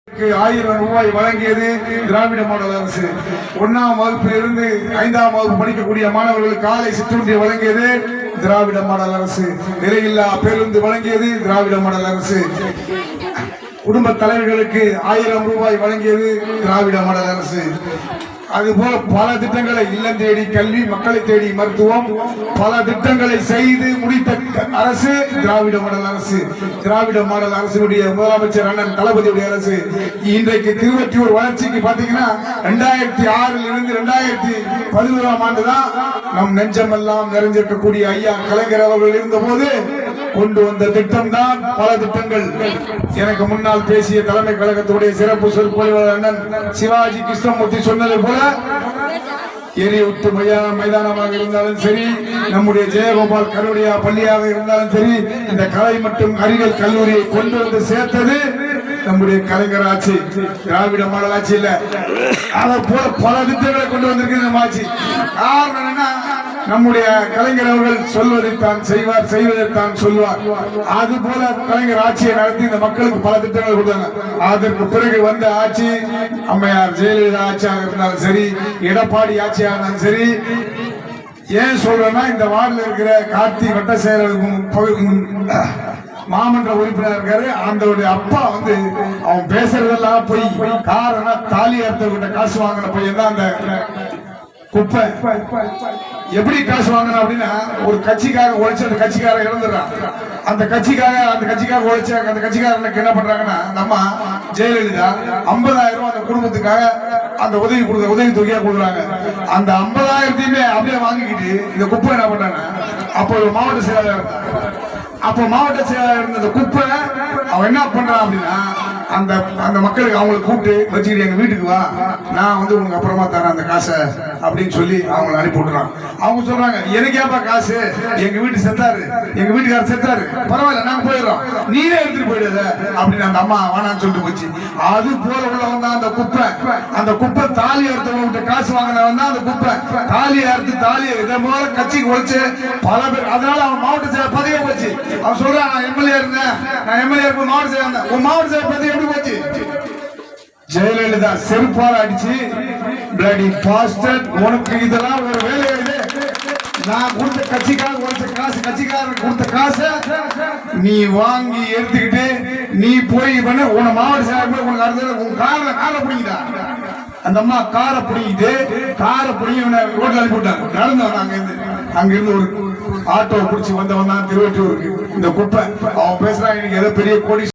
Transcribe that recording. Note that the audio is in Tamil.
1000 ரூபாய் வழங்கியது திராவிட மாடல் அரசு. 1ஆம் வகுப்பிலிருந்து 5ஆம் வகுப்பு படிக்கக்கூடிய மாணவர்களுக்கு காலை சிற்றுண்டி வழங்கியது திராவிட மாடல் அரசு. விலையில்லா பேருந்து வழங்கியது திராவிட மாடல் அரசு. குடும்ப தலைவர்களுக்கு 1000 ரூபாய் வழங்கியது திராவிட மாடல் அரசு. அதுபோல பல திட்டங்களை, இல்லம் தேடி கல்வி, மக்களை தேடி மருத்துவம், பல திட்டங்களை செய்து முடித்த அரசு திராவிட மாடல் அரசு. திராவிட மாடல் அரசுடைய முதலமைச்சர் அண்ணன் தளபதியுடைய அரசு. இன்றைக்கு திருவொற்றியூர் வளர்ச்சிக்கு பாத்தீங்கன்னா 2006 இருந்து 2011ஆம் ஆண்டு தான் நம் நெஞ்சமெல்லாம் நிறைஞ்சிருக்கக்கூடிய ஐயா கலைஞர் அவர்கள் இருந்த போது கொண்டு வந்த திட்டம் தான் பல திட்டங்கள். எனக்கு முன்னால் பேசிய தலைமை கழகத்துடைய சிறப்பு சொற்பொழிவாளர் அண்ணன் சிவாஜி கிருஷ்ணமூர்த்தி சொன்னது போல எரியூட்டு மைதானமாக இருந்தாலும் சரி, நம்முடைய ஜெயகோபால் கருடைய பள்ளியாக இருந்தாலும் சரி, இந்த கலை மற்றும் அறிவியல் கல்லூரியை கொண்டு வந்து சேர்த்தது நம்முடைய கலைஞர் ஆட்சி, திராவிட மாடல் ஆட்சி இல்ல. அதை போல பல திட்டங்களை கொண்டு வந்திருக்கு நம்ம ஆட்சி. காரணம் என்ன? நம்முடைய கலைஞர் அவர்கள் சொல்வதைத்தான் செய்வார், செய்வதைத்தான் சொல்வார். அது போல கலைஞர் ஆட்சியை நடத்தி இந்த மக்களுக்கு பல திட்டங்கள் கொடுத்தாங்க. அதற்கு பிறகு வந்த ஆட்சி அம்மையார் ஜெயலலிதா ஆட்சியாக இருந்தாலும் சரி, எடப்பாடி ஆட்சியாக இருந்தாலும் சரி. ஏன் சொல்றேன்னா, இந்த வார்டில் இருக்கிற கார்த்தி வட்ட செயலர் மாமன்ற உறுப்பினர் இருக்காரு. அந்த அப்பா அவன் பேசுறதெல்லாம் போய், காரணம் தாலி அறுத்த காசு வாங்கின பையன் தான் அந்த குப்பை. எப்படி காசு வாங்கணும் அப்படின்னா, ஒரு கட்சிக்காக உழைச்சு அந்த கட்சிக்காரன் இறந்துடுறான். அந்த கட்சிக்காக உழைச்ச அந்த கட்சிக்காரனுக்கு என்ன பண்றாங்கன்னா, நம்ம ஜெயலலிதா 50,000 ரூபாய் அந்த குடும்பத்துக்காக அந்த உதவி தொகையா கொடுக்குறாங்க. அந்த 50,000 அப்படியே வாங்கிக்கிட்டு இந்த குப்பை என்ன பண்றாங்க, அப்போ ஒரு மாவட்ட செயலாளர் இருந்தான். அப்போ மாவட்ட செயலாளர் இருந்த குப்பை அவன் என்ன பண்றான் அப்படின்னா, அந்த மக்களுக்கு அவங்களுக்கு கூப்பிட்டு வச்சுக்கிட்டு எங்க வீட்டுக்கு வா, நான் உனக்கு அப்புறமா தரேன் அந்த காசை அப்படின்னு சொல்லி அவங்களை அனுப்பி விட்டுறான். அவங்க சொல்றாங்க, எனக்கு ஏப்பா காசு, எங்க வீட்டு செத்தாரு, எங்க வீட்டுக்காரர் செத்தாரு, பரவாயில்ல நாங்க போயிடுறோம், நீனே எடுத்துட்டு போயிடுத அப்படின்னு அந்த அம்மா வேணான்னு சொல்லிட்டு போச்சு. அது போல உள்ளவன் தான் அந்த குப்பை தாலி அறுத்தவங்க காசு வாங்கினவன் தான் அந்த குப்பை. தாலி இதை போல கட்சிக்கு உழைச்சு பல பேர். அதனால அவன் மாவட்ட செயலர் பதவியே போச்சு. அவன் சொல்றான், நான் எம்எல்ஏ இருந்தேன், நான் எம்எல்ஏ இருக்கும் மாவட்ட செயலர் இருந்தேன். உன் மாவட்ட செயலர் பதவி எப்படி போச்சு? ஜெயலலிதா செருப்பால் அடிச்சு, பிளடி பாஸ்டர், உனக்கு இதெல்லாம் ஒரு வேலை. நான் கொடுத்த கட்சிக்காக உழைச்ச காசு, கட்சிக்காரன் கொடுத்த காசை நீ வாங்கி எடுத்துக்கிட்டு நீ போய் பண்ண உன மாவட்ட செயலர் உனக்கு அடுத்த உன் காரை பிடிக்கிட்டா. அந்த அம்மா காரை பிடிக்கிட்டு ரோட்ல அனுப்பி விட்டாங்க. நடந்தவன் அங்கிருந்து ஒரு ஆட்டோ பிடிச்சி வந்தவன் தான் திருவொற்றியூருக்கு. இந்த குப்பை அவன் பேசுறான், இன்னைக்கு ஏதோ பெரிய கோடி